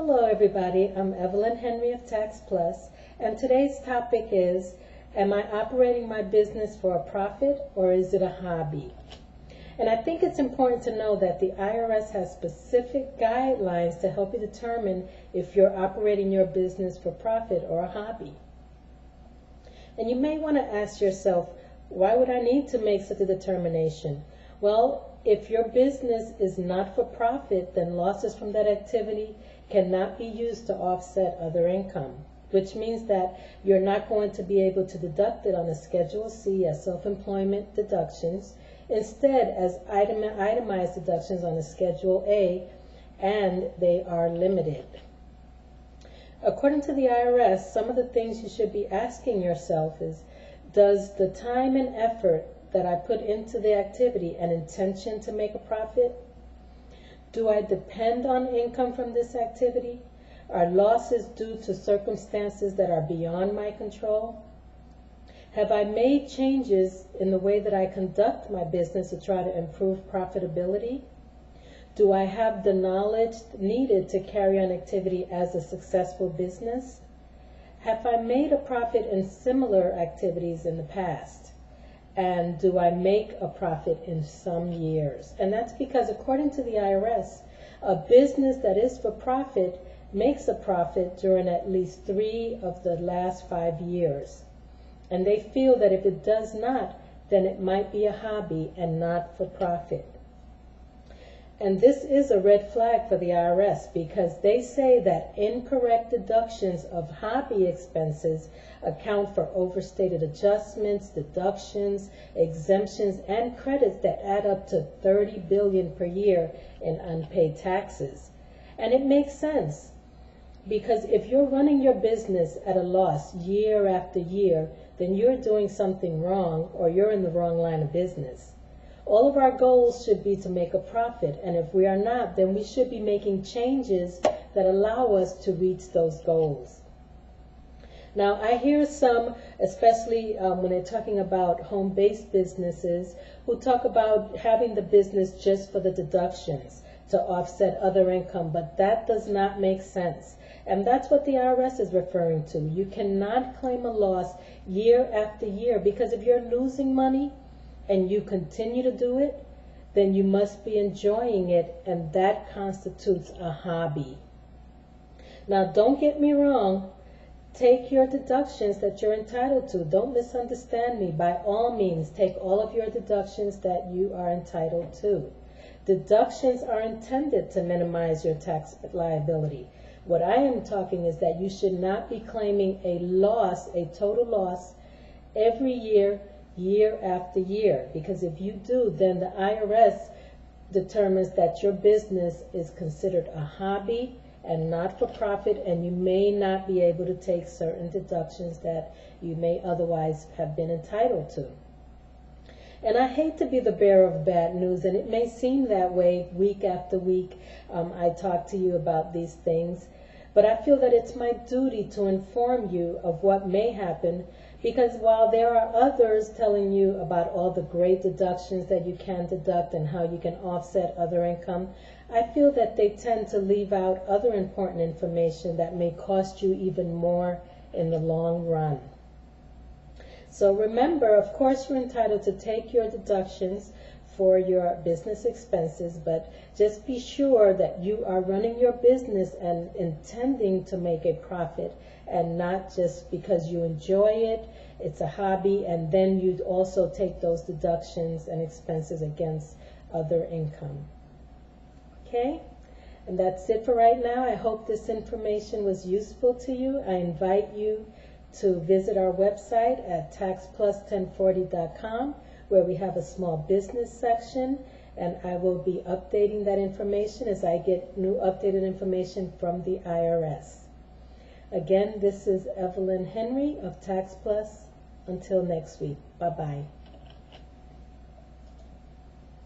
Hello everybody, I'm Evelyn Henry of TaxPlus, and today's topic is, am I operating my business for a profit or is it a hobby? And I think it's important to know that the IRS has specific guidelines to help you determine if you're operating your business for profit or a hobby. And you may want to ask yourself, why would I need to make such a determination? Well, if your business is not for profit, then losses from that activity cannot be used to offset other income, which means that you're not going to be able to deduct it on a Schedule C as self-employment deductions, instead as itemized deductions on a Schedule A, and they are limited. According to the IRS, some of the things you should be asking yourself is, does the time and effort that I put into the activity an intention to make a profit? Do I depend on income from this activity? Are losses due to circumstances that are beyond my control? Have I made changes in the way that I conduct my business to try to improve profitability? Do I have the knowledge needed to carry on activity as a successful business? Have I made a profit in similar activities in the past? And do I make a profit in some years? And that's because according to the IRS, a business that is for profit makes a profit during at least 3 of the last 5 years. And they feel that if it does not, then it might be a hobby and not for profit. And this is a red flag for the IRS because they say that incorrect deductions of hobby expenses account for overstated adjustments, deductions, exemptions, and credits that add up to $30 billion per year in unpaid taxes. And it makes sense because if you're running your business at a loss year after year, then you're doing something wrong or you're in the wrong line of business. All of our goals should be to make a profit, and if we are not, then we should be making changes that allow us to reach those goals. Now, I hear some, especially when they're talking about home-based businesses, who talk about having the business just for the deductions to offset other income, but that does not make sense. And that's what the IRS is referring to. You cannot claim a loss year after year, because if you're losing money and you continue to do it, then you must be enjoying it, and that constitutes a hobby. Now, don't get me wrong. Take your deductions that you're entitled to. Don't misunderstand me. By all means, take all of your deductions that you are entitled to. Deductions are intended to minimize your tax liability. What I am talking is that you should not be claiming a loss, a total loss, every year, year after year, because if you do, then the IRS determines that your business is considered a hobby and not for profit, and you may not be able to take certain deductions that you may otherwise have been entitled to. And I hate to be the bearer of bad news, and it may seem that way week after week. I talk to you about these things, but I feel that it's my duty to inform you of what may happen, because while there are others telling you about all the great deductions that you can deduct and how you can offset other income, I feel that they tend to leave out other important information that may cost you even more in the long run. So remember, of course, you're entitled to take your deductions for your business expenses, but just be sure that you are running your business and intending to make a profit, and not just because you enjoy it, it's a hobby, and then you also take those deductions and expenses against other income. Okay? And that's it for right now. I hope this information was useful to you. I invite you to visit our website at taxplus1040.com, where we have a small business section, and I will be updating that information as I get new updated information from the IRS. Again, this is Evelyn Henry of TaxPlus. Until next week. Bye-bye.